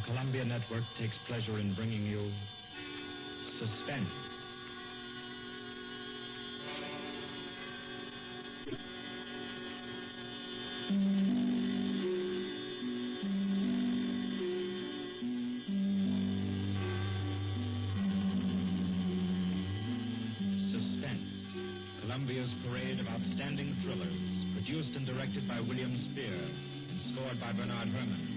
Columbia Network takes pleasure in bringing you Suspense. Columbia's parade of outstanding thrillers, produced and directed by William Spear and scored by Bernard Herrmann.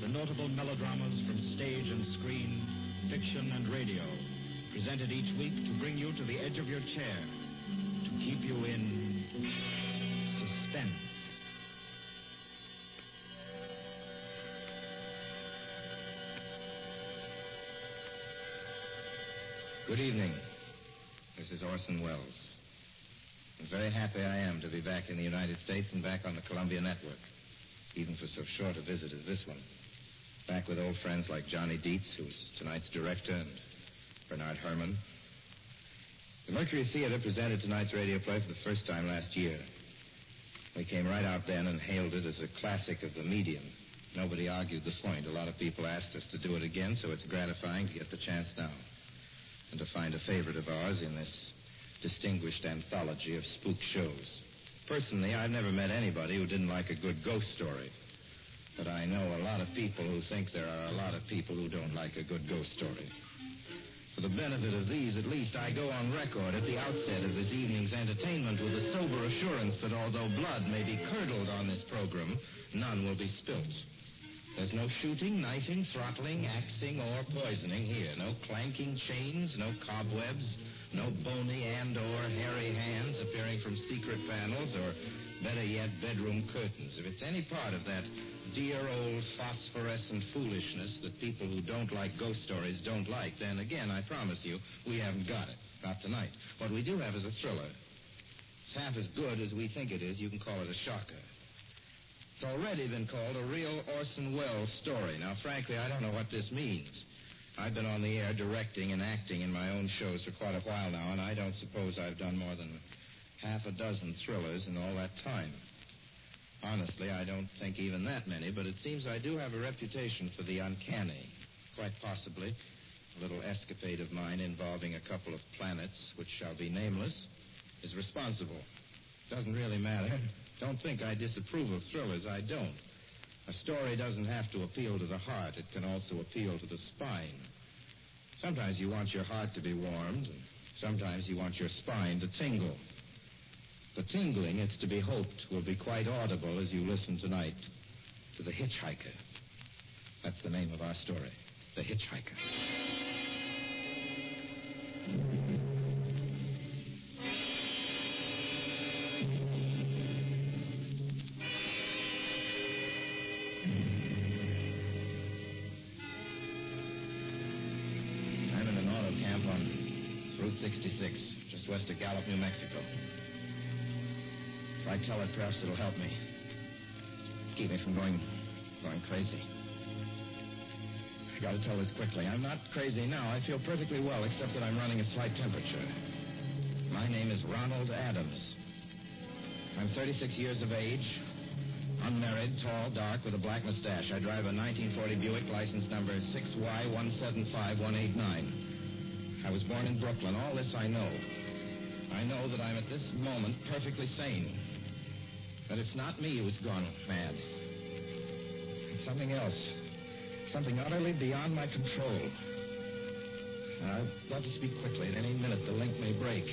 The notable melodramas from stage and screen, fiction and radio, presented each week to bring you to the edge of your chair, to keep you in suspense. Good evening. This is Orson Welles. I'm very happy I am to be back in the United States and back on the Columbia Network, even for so short a visit as this one. Back with old friends like Johnny Dietz, who's tonight's director, and Bernard Herrmann. The Mercury Theater presented tonight's radio play for the first time last year. We came right out then and hailed it as a classic of the medium. Nobody argued the point. A lot of people asked us to do it again, so it's gratifying to get the chance now and to find a favorite of ours in this distinguished anthology of spook shows. Personally, I've never met anybody who didn't like a good ghost story. But I know a lot of people who think there are a lot of people who don't like a good ghost story. For the benefit of these, at least, I go on record at the outset of this evening's entertainment with a sober assurance that although blood may be curdled on this program, none will be spilt. There's no shooting, knifing, throttling, axing, or poisoning here. No clanking chains, no cobwebs, no bony and/or hairy hands appearing from secret panels, or, better yet, bedroom curtains. If it's any part of that dear old phosphorescent foolishness that people who don't like ghost stories don't like, then again, I promise you, we haven't got it. Not tonight. What we do have is a thriller. It's half as good as we think it is. You can call it a shocker. It's already been called a real Orson Welles story. Now, frankly, I don't know what this means. I've been on the air directing and acting in my own shows for quite a while now, and I don't suppose I've done more than half a dozen thrillers in all that time. Honestly, I don't think even that many, but it seems I do have a reputation for the uncanny. Quite possibly, a little escapade of mine involving a couple of planets, which shall be nameless, is responsible. Doesn't really matter. Don't think I disapprove of thrillers. I don't. A story doesn't have to appeal to the heart. It can also appeal to the spine. Sometimes you want your heart to be warmed, and sometimes you want your spine to tingle. The tingling, it's to be hoped, will be quite audible as you listen tonight to The Hitchhiker. That's the name of our story, The Hitchhiker. I'm in an auto camp on Route 66, just west of Gallup, New Mexico. If I tell it, perhaps it'll help me. Keep me from going crazy. I gotta tell this quickly. I'm not crazy now. I feel perfectly well, except that I'm running a slight temperature. My name is Ronald Adams. I'm 36 years of age, unmarried, tall, dark, with a black mustache. I drive a 1940 Buick, license number 6Y175189. I was born in Brooklyn. All this I know. I know that I'm at this moment perfectly sane. That it's not me who's gone mad. It's something else. Something utterly beyond my control. I've got to speak quickly. At any minute, the link may break.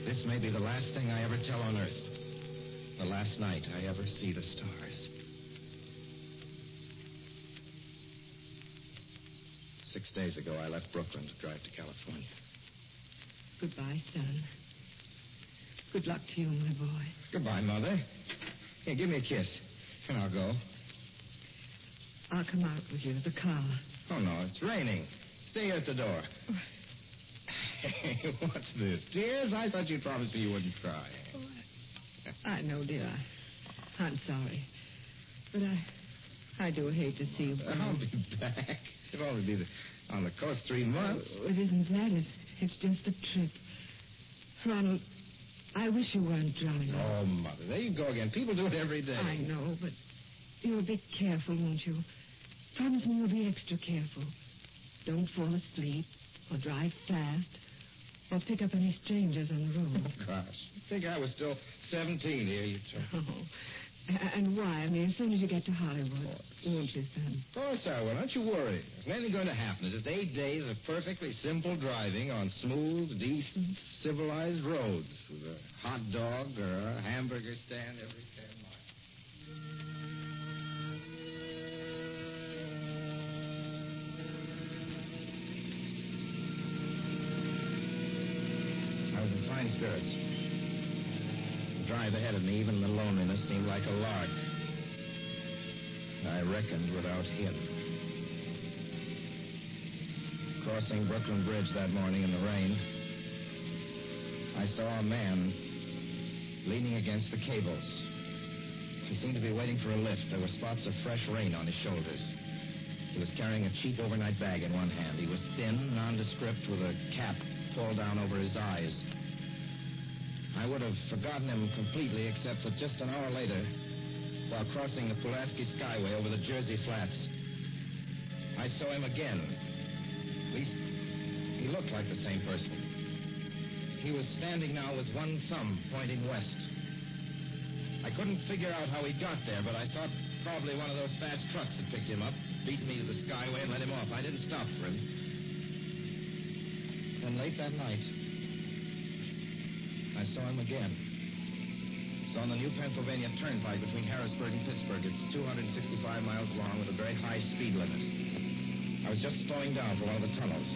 This may be the last thing I ever tell on Earth. The last night I ever see the stars. 6 days ago, I left Brooklyn to drive to California. Goodbye, son. Good luck to you, my boy. Goodbye, Mother. Here, give me a kiss, and I'll go. I'll come out with you to the car. Oh, no, it's raining. Stay here at the door. Hey, what's this? Tears? I thought you promised me you wouldn't cry. Oh, I know, dear. I'm sorry. But I do hate to see you go. I'll be back. It'll only be on the coast 3 months. Oh, it isn't that. It's just the trip. Ronald, I wish you weren't driving. Oh, Mother, there you go again. People do it every day. I know, but you'll be careful, won't you? Promise me you'll be extra careful. Don't fall asleep or drive fast or pick up any strangers on the road. Oh, gosh. I think I was still 17 here, you two. Oh. And why? I mean, as soon as you get to Hollywood, won't you, son? Of course I will. Don't you worry. There's nothing going to happen. It's just 8 days of perfectly simple driving on smooth, decent, civilized roads with a hot dog or a hamburger stand every 10 miles. I was in fine spirits. The drive ahead of me, even in the loneliness, seemed like a lark. I reckoned without him. Crossing Brooklyn Bridge that morning in the rain, I saw a man leaning against the cables. He seemed to be waiting for a lift. There were spots of fresh rain on his shoulders. He was carrying a cheap overnight bag in one hand. He was thin, nondescript, with a cap pulled down over his eyes. I would have forgotten him completely, except that just an hour later, while crossing the Pulaski Skyway over the Jersey Flats, I saw him again. At least, he looked like the same person. He was standing now with one thumb pointing west. I couldn't figure out how he got there, but I thought probably one of those fast trucks had picked him up, beat me to the Skyway, and let him off. I didn't stop for him. Then late that night, I saw him again. It's on the New Pennsylvania Turnpike between Harrisburg and Pittsburgh. It's 265 miles long with a very high speed limit. I was just slowing down for one of the tunnels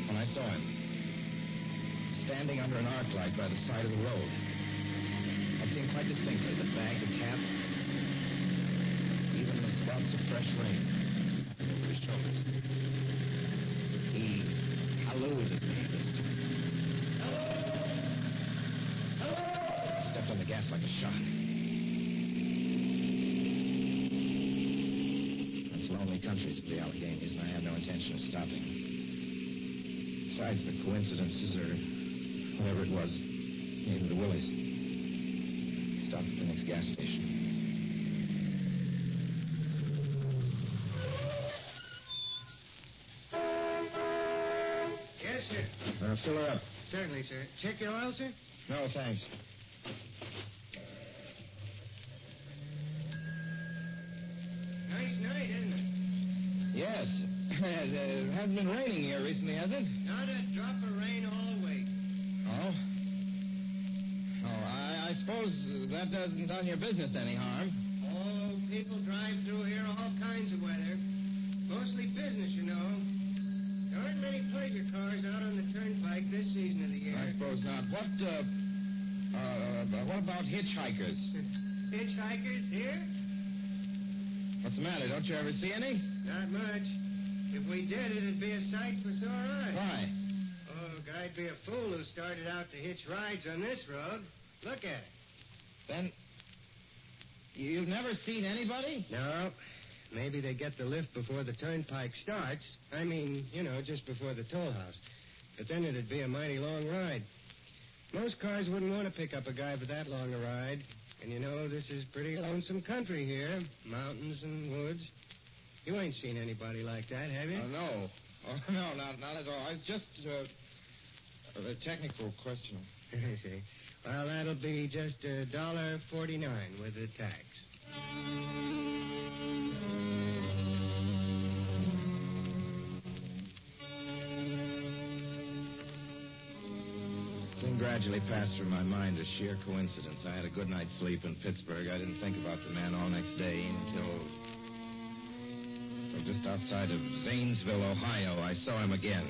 when I saw him standing under an arc light by the side of the road. I'd seen quite distinctly the bag, the cap, even the spots of fresh rain over his shoulders. He hallooed at me this time. On the gas like a shot. That's lonely country, the Alleghenies, and I had no intention of stopping. Besides, the coincidences, or whatever it was, gave me to Willie's. Stopped at the next gas station. Yes, sir. Fill her up. Certainly, sir. Check your oil, sir? No, thanks. Nice night, isn't it? Yes. It hasn't been raining here recently, has it? Not a drop of rain all week. Oh? Oh, I suppose that hasn't done your business any harm. Oh, people drive through here all kinds of weather. Mostly business, you know. There aren't many pleasure cars out on the turnpike this season of the year. I suppose not. What about hitchhikers? Hitchhikers here? What's the matter? Don't you ever see any? Not much. If we did, it'd be a sight for sore eyes. Why? Oh, guy'd be a fool who started out to hitch rides on this road. Look at it. Then, you've never seen anybody? No. Maybe they get the lift before the turnpike starts. I mean, you know, just before the toll house. But then it'd be a mighty long ride. Most cars wouldn't want to pick up a guy for that long a ride. And you know, this is pretty lonesome country here. Mountains and woods. You ain't seen anybody like that, have you? No. Oh, no, not at all. It's just a technical question. I see. Well, that'll be just $1.49 with the tax. Gradually passed through my mind a sheer coincidence. I had a good night's sleep in Pittsburgh. I didn't think about the man all next day until just outside of Zanesville, Ohio, I saw him again.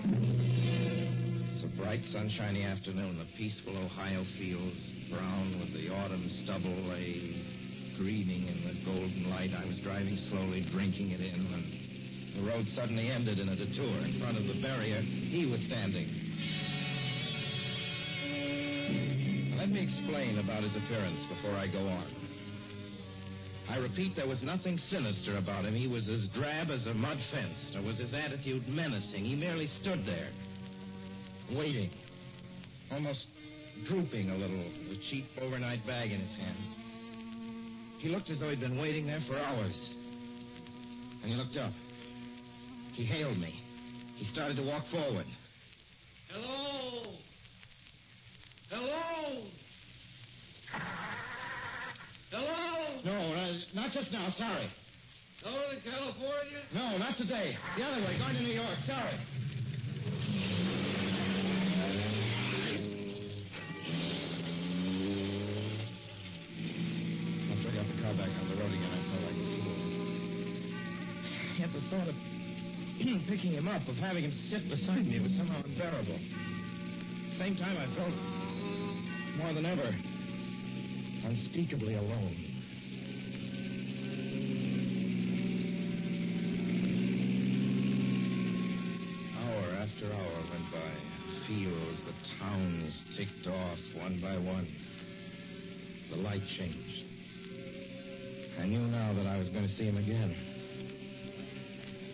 It's a bright, sunshiny afternoon. The peaceful Ohio fields, brown with the autumn stubble, lay greening in the golden light. I was driving slowly, drinking it in, when the road suddenly ended in a detour. In front of the barrier, he was standing. Let me explain about his appearance before I go on. I repeat, there was nothing sinister about him. He was as drab as a mud fence. Nor was his attitude menacing. He merely stood there, waiting, almost drooping a little, with a cheap overnight bag in his hand. He looked as though he'd been waiting there for hours. And he looked up. He hailed me. He started to walk forward. Hello? Hello? Hello? No, not just now. Sorry. Northern California? No, not today. The other way, going to New York. Sorry. After I got the car back on the road again, I felt like a fool. Yet the thought of picking him up, of having him sit beside me, was somehow unbearable. At the same time, I felt more than ever unspeakably alone. Hour after hour went by. Fields, the towns ticked off one by one. The light changed. I knew now that I was going to see him again.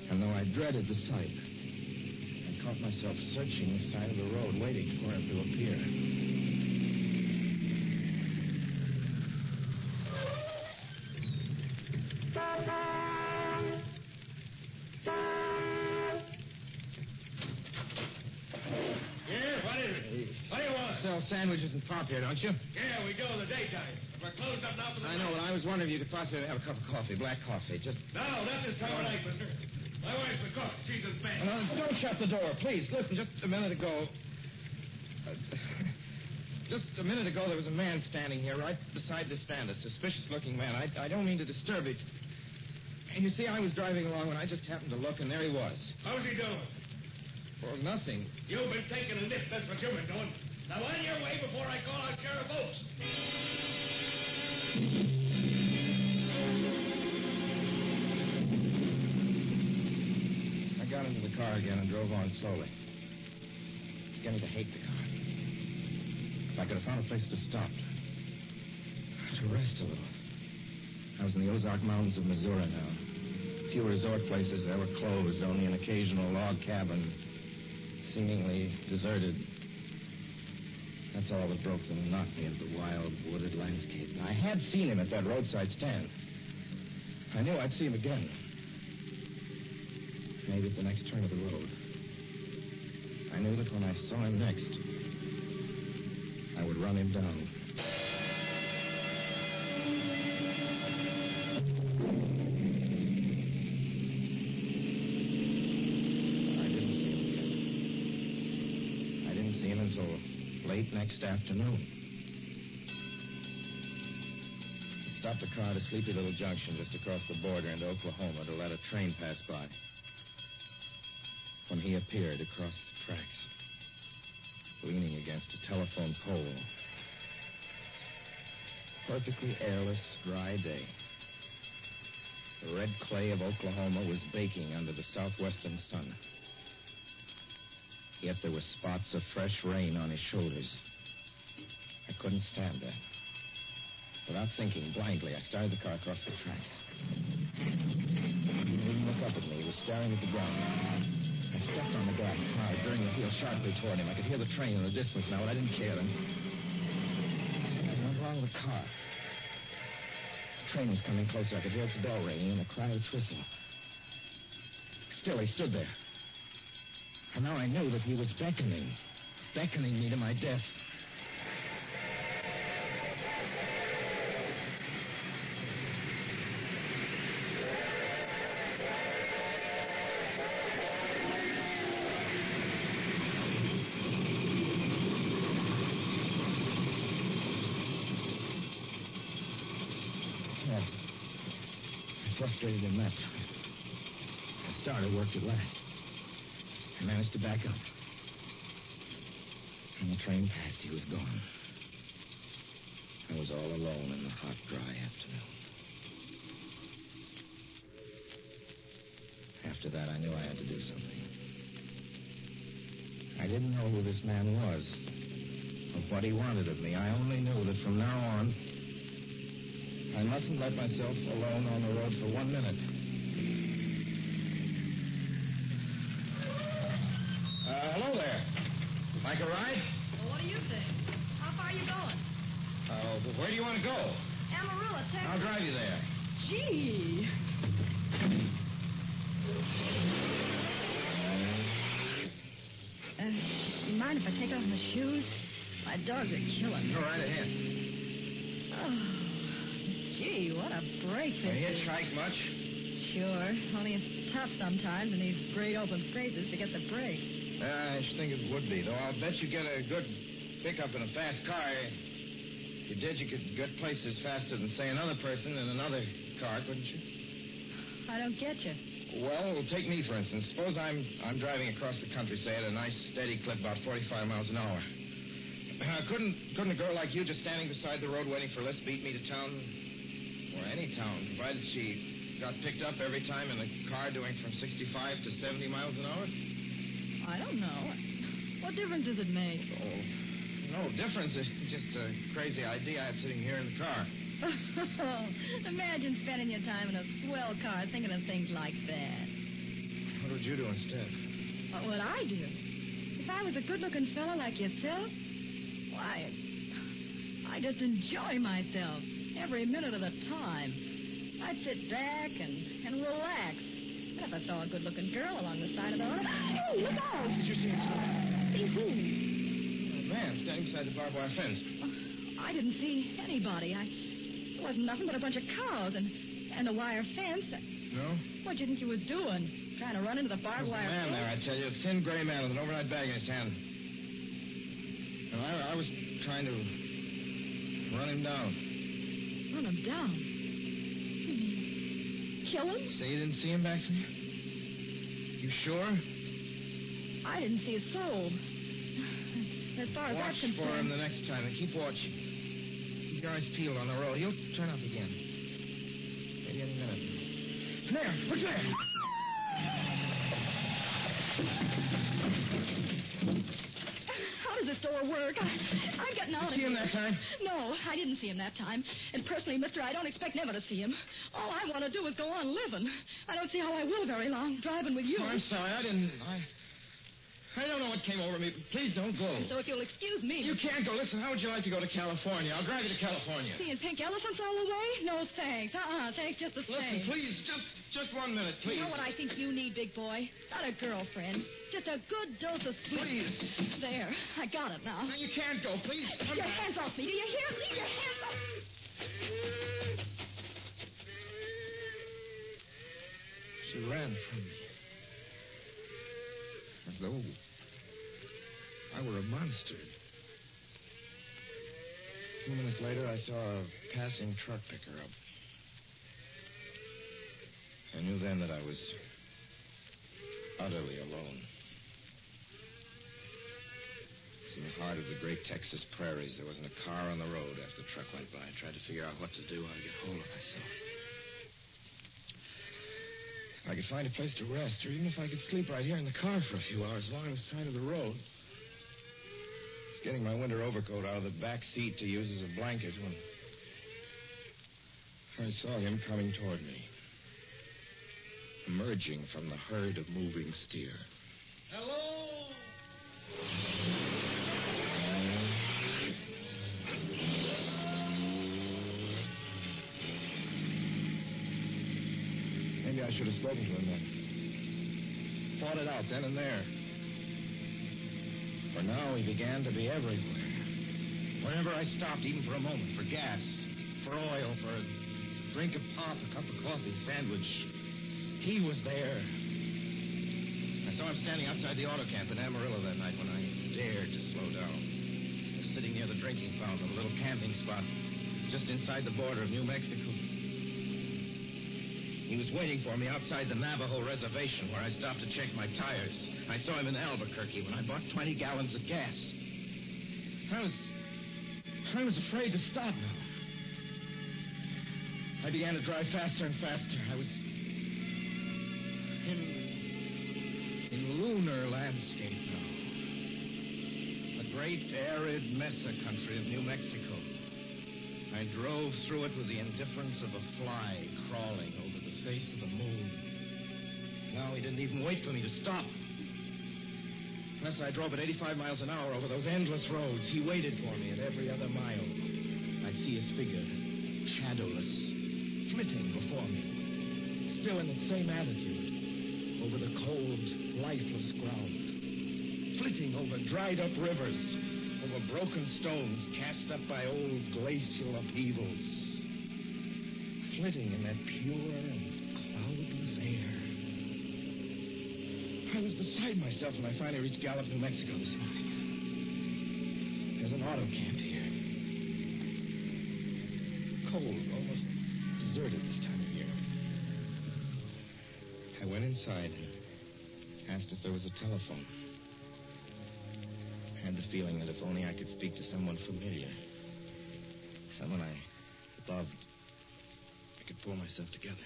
And though I dreaded the sight, I caught myself searching the side of the road, waiting for him to appear. Sandwiches and pop here, don't you? Yeah, we do in the daytime. We're closed up now for the I know, but I was wondering if you could possibly have a cup of coffee, black coffee, just... No, not this time of night, mister. My wife's the cook. She's in bed. No, don't shut the door, please. Listen, just a minute ago... just a minute ago, there was a man standing here right beside the stand, a suspicious-looking man. I don't mean to disturb it. And you see, I was driving along when I just happened to look, and there he was. How's he doing? Well, nothing. You've been taking a nip, that's what you've been doing. Now, on your way before I call out Sheriff Oates. I got into the car again and drove on slowly. It's beginning to hate the car. If I could have found a place to stop, to rest a little. I was in the Ozark Mountains of Missouri now. Few resort places there were closed, only an occasional log cabin, seemingly deserted. That's all that broke the monotony of the wild, wooded landscape. I had seen him at that roadside stand. I knew I'd see him again. Maybe at the next turn of the road. I knew that when I saw him next, I would run him down. I didn't see him until late next afternoon. I stopped the car at a sleepy little junction just across the border into Oklahoma to let a train pass by. When he appeared across the tracks, leaning against a telephone pole. Perfectly airless, dry day. The red clay of Oklahoma was baking under the southwestern sun. Yet there were spots of fresh rain on his shoulders. I couldn't stand that. Without thinking, blindly, I started the car across the tracks. He didn't even look up at me. He was staring at the ground. I stepped on the gas hard, veering the wheel sharply toward him. I could hear the train in the distance now, but I didn't care. And something was wrong with the car. The train was coming closer. I could hear its bell ringing and the cry of its whistle. Still, he stood there. And now I knew that he was beckoning me to my death. Yeah. I frustrated him that time. The starter worked at last. I managed to back up. When the train passed, he was gone. I was all alone in the hot, dry afternoon. After that, I knew I had to do something. I didn't know who this man was, or what he wanted of me. I only knew that from now on, I mustn't let myself alone on the road for 1 minute. Hello there. Like a ride? Well, what do you think? How far are you going? Where do you want to go? Amarillo, Texas. I'll drive you there. Gee. Mind if I take off my shoes? My dogs are killing me. Go right ahead. Oh, gee, what a break this is. Hitchhike much? Sure, only it's tough sometimes in these great open spaces to get the break. I should think it would be, though I'll bet you get a good pickup in a fast car. If you did, you could get places faster than, say, another person in another car, couldn't you? I don't get you. Well, take me, for instance. Suppose I'm driving across the country, say, at a nice, steady clip, about 45 miles an hour. Couldn't a girl like you just standing beside the road waiting for a lift beat me to town? Or any town, provided she got picked up every time in a car doing from 65 to 70 miles an hour? I don't know. What difference does it make? Oh, no difference. It's just a crazy idea I had sitting here in the car. Imagine spending your time in a swell car thinking of things like that. What would you do instead? What would I do? If I was a good-looking fellow like yourself, why, I just enjoy myself every minute of the time. I'd sit back and relax. And if I saw a good-looking girl along the side of the road, hey, look out! Did you see him? See who? A man standing beside the barbed wire fence. I didn't see anybody. It wasn't nothing but a bunch of cows and a wire fence. No? What do you think he was doing? Trying to run into the barbed wire There's a man fence? there, I tell you. A thin gray man with an overnight bag in his hand. And I was trying to run him down. Run him down? You mean kill him? Say you didn't see him back there? You sure? I didn't see a soul. As far as Watch that's for him concerned. the next time and keep watching. Keep your eyes peeled on the road. He'll turn up again. Maybe any minute. There! Look there! How does this door work? I'm getting out of See here. him that time? No, I didn't see him that time. And personally, mister, I don't expect never to see him. All I want to do is go on living. I don't see how I will very long, driving with you. Oh, I'm sorry. I don't know what came over me. Please don't go. So if you'll excuse me... You can't go. Listen, how would you like to go to California? I'll drive you to California. Seeing pink elephants all the way? No, thanks. Thanks just the same. Listen, please, just 1 minute, please. You know what I think you need, big boy? Not a girlfriend. Just a good dose of sweet. Please. There. I got it now. No, you can't go. Please, come Your back. hands off me. Do you hear? Leave your hands off me. She ran from me. As though I were a monster. A few minutes later, I saw a passing truck pick her up. I knew then that I was utterly alone. It was in the heart of the great Texas prairies. There wasn't a car on the road after the truck went by. I tried to figure out what to do, how to get hold of myself. If I could find a place to rest, or even if I could sleep right here in the car for a few hours along the side of the road. I was getting my winter overcoat out of the back seat to use as a blanket when I saw him coming toward me, emerging from the herd of moving steer. Hello? Maybe I should have spoken to him then. Fought it out then and there. For now, he began to be everywhere. Whenever I stopped, even for a moment, for gas, for oil, for a drink of pop, a cup of coffee, sandwich, he was there. I saw him standing outside the auto camp in Amarillo that night when I dared to slow down. I was sitting near the drinking fountain of a little camping spot just inside the border of New Mexico. He was waiting for me outside the Navajo reservation where I stopped to check my tires. I saw him in Albuquerque when I bought 20 gallons of gas. I was afraid to stop now. I began to drive faster and faster. I was in lunar landscape now. The great arid mesa country of New Mexico. I drove through it with the indifference of a fly crawling over the face of the moon. Now he didn't even wait for me to stop. Unless I drove at 85 miles an hour over those endless roads, he waited for me at every other mile. I'd see his figure, shadowless, flitting before me, still in the same attitude, over the cold, lifeless ground, flitting over dried-up rivers, over broken stones cast up by old glacial upheavals, flitting in that pure and cloudless air. I was beside myself when I finally reached Gallup, New Mexico this morning. There's an auto camp here. Cold, almost deserted this time of year. I went inside and asked if there was a telephone. I had the feeling that if only I could speak to someone familiar, someone I loved, I could pull myself together.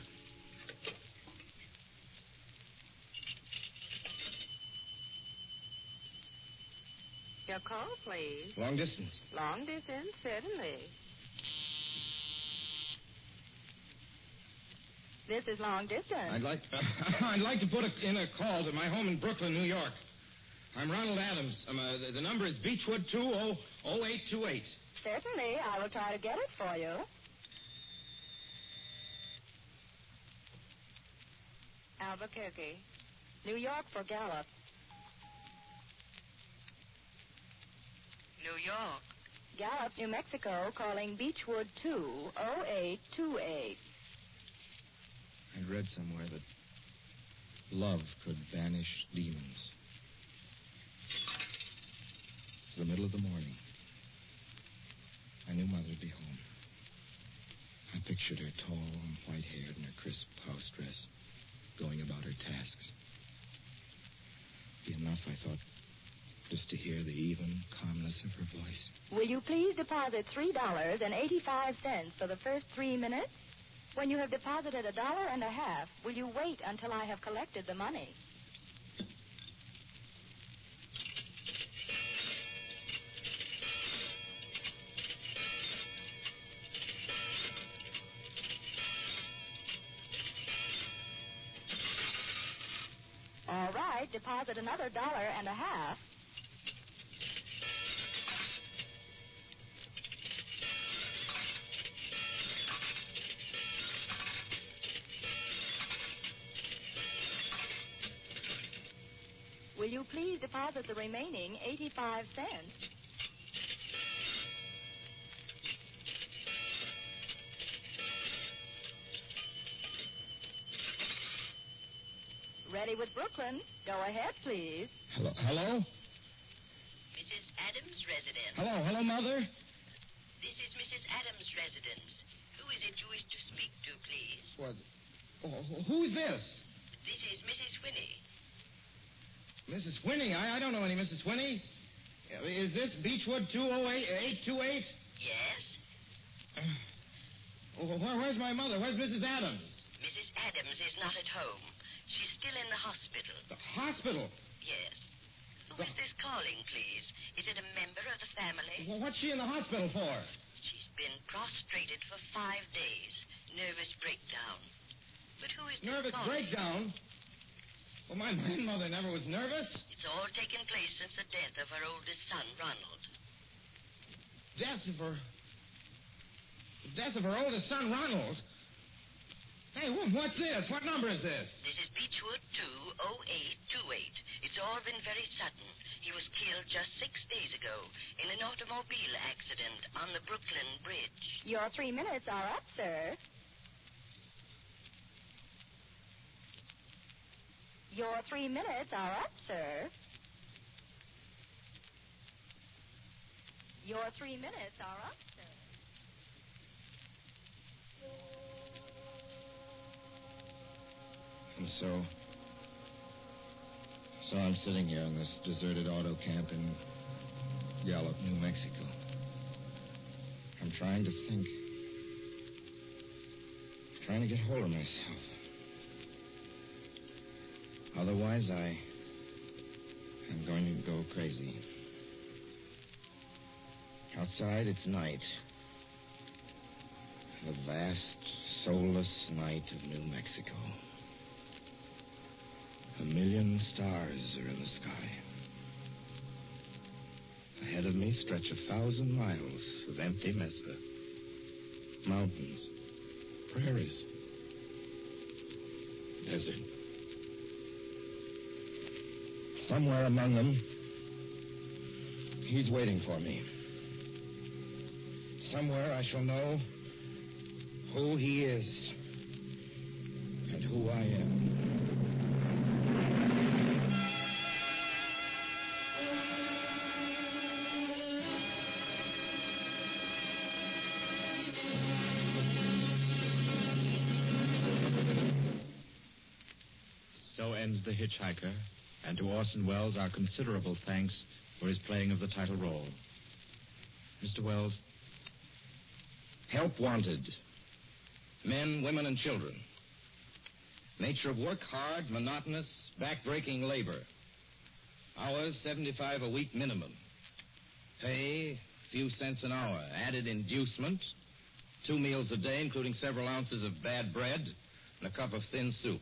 Your call, please. Long distance. Long distance, certainly. This is long distance. I'd like to put in a call to my home in Brooklyn, New York. I'm Ronald Adams. The number is Beechwood 200828. Certainly, I will try to get it for you. Albuquerque, New York for Gallup. New York. Gallup, New Mexico, calling Beechwood 20828. I'd read somewhere that love could banish demons. It's the middle of the morning. I knew Mother'd be home. I pictured her tall and white-haired in her crisp house dress, going about her tasks. Be enough, I thought, just to hear the even calmness of her voice. Will you please deposit $3.85 for the first 3 minutes? When you have deposited $1.50, will you wait until I have collected the money? All right, deposit another $1.50. Will you please deposit the remaining 85 cents? Ready with Brooklyn. Go ahead, please. Hello? Mrs. Adams' residence. Hello, Mother? This is Mrs. Adams' residence. Who is it you wish to speak to, please? What? Who's this? This is Mrs. Whinney. Mrs. Whinney? I don't know any Mrs. Whinney. Is this Beechwood 20828? Yes? Where's my mother? Where's Mrs. Adams? Mrs. Adams is not at home. She's still in the hospital. The hospital? Yes. Who is this calling, please? Is it a member of the family? Well, what's she in the hospital for? She's been prostrated for 5 days. Nervous breakdown. But who is this Nervous calling? breakdown? Well, my mother never was nervous. It's all taken place since the death of her oldest son, Ronald. Death of her oldest son, Ronald? Hey, what's this? What number is this? This is Beechwood 20828. It's all been very sudden. He was killed just 6 days ago in an automobile accident on the Brooklyn Bridge. Your 3 minutes are up, sir. Your 3 minutes are up, sir. Your 3 minutes are up, sir. And so I'm sitting here in this deserted auto camp in Gallup, New Mexico. I'm trying to think. Trying to get hold of myself. Otherwise, I'm going to go crazy. Outside, it's night. The vast, soulless night of New Mexico. 1,000,000 stars are in the sky. Ahead of me stretch 1,000 miles of empty mesa. Mountains, prairies, desert. Somewhere among them, he's waiting for me. Somewhere I shall know who he is and who I am. So ends The Hitchhiker, and to Orson Welles our considerable thanks for his playing of the title role. Mr. Welles? Help wanted. Men, women, and children. Nature of work, hard, monotonous, back-breaking labor. Hours, 75 a week minimum. Pay, few cents an hour. Added inducement, 2 meals a day, including several ounces of bad bread and a cup of thin soup.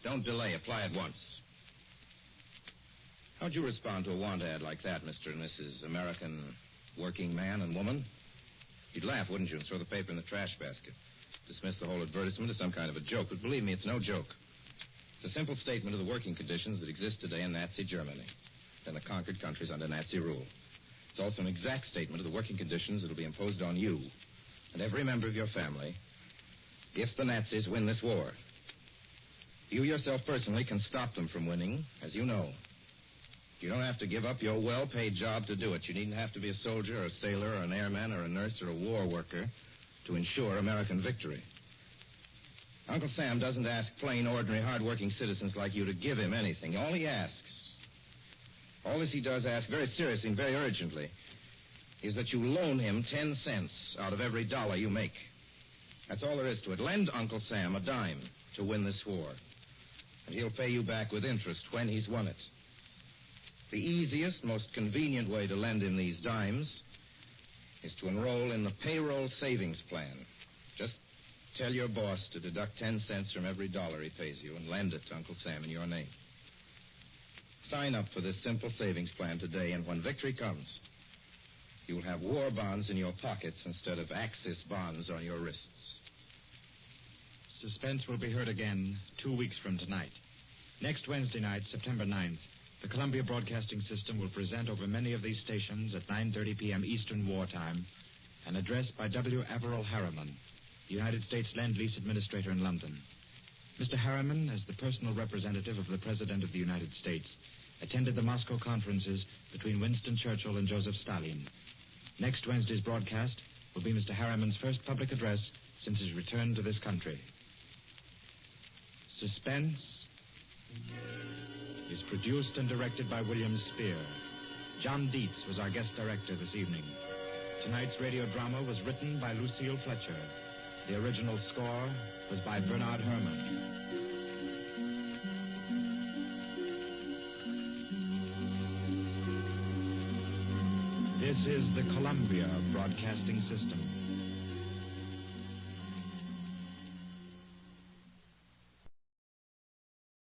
Don't delay. Apply at once. How'd you respond to a want ad like that, Mr. and Mrs. American working man and woman? You'd laugh, wouldn't you, and throw the paper in the trash basket. Dismiss the whole advertisement as some kind of a joke. But believe me, it's no joke. It's a simple statement of the working conditions that exist today in Nazi Germany and the conquered countries under Nazi rule. It's also an exact statement of the working conditions that will be imposed on you and every member of your family if the Nazis win this war. You yourself personally can stop them from winning, as you know. You don't have to give up your well-paid job to do it. You needn't have to be a soldier or a sailor or an airman or a nurse or a war worker to ensure American victory. Uncle Sam doesn't ask plain, ordinary, hard-working citizens like you to give him anything. All he does ask very seriously and very urgently is that you loan him 10 cents out of every dollar you make. That's all there is to it. Lend Uncle Sam a dime to win this war, and he'll pay you back with interest when he's won it. The easiest, most convenient way to lend him these dimes is to enroll in the payroll savings plan. Just tell your boss to deduct 10 cents from every dollar he pays you and lend it to Uncle Sam in your name. Sign up for this simple savings plan today, and when victory comes, you'll have war bonds in your pockets instead of Axis bonds on your wrists. Suspense will be heard again 2 weeks from tonight. Next Wednesday night, September 9th, the Columbia Broadcasting System will present over many of these stations at 9:30 p.m. Eastern Wartime an address by W. Averell Harriman, the United States Lend-Lease Administrator in London. Mr. Harriman, as the personal representative of the President of the United States, attended the Moscow conferences between Winston Churchill and Joseph Stalin. Next Wednesday's broadcast will be Mr. Harriman's first public address since his return to this country. Suspense is produced and directed by William Spear. John Dietz was our guest director this evening. Tonight's radio drama was written by Lucille Fletcher. The original score was by Bernard Herrmann. This is the Columbia Broadcasting System.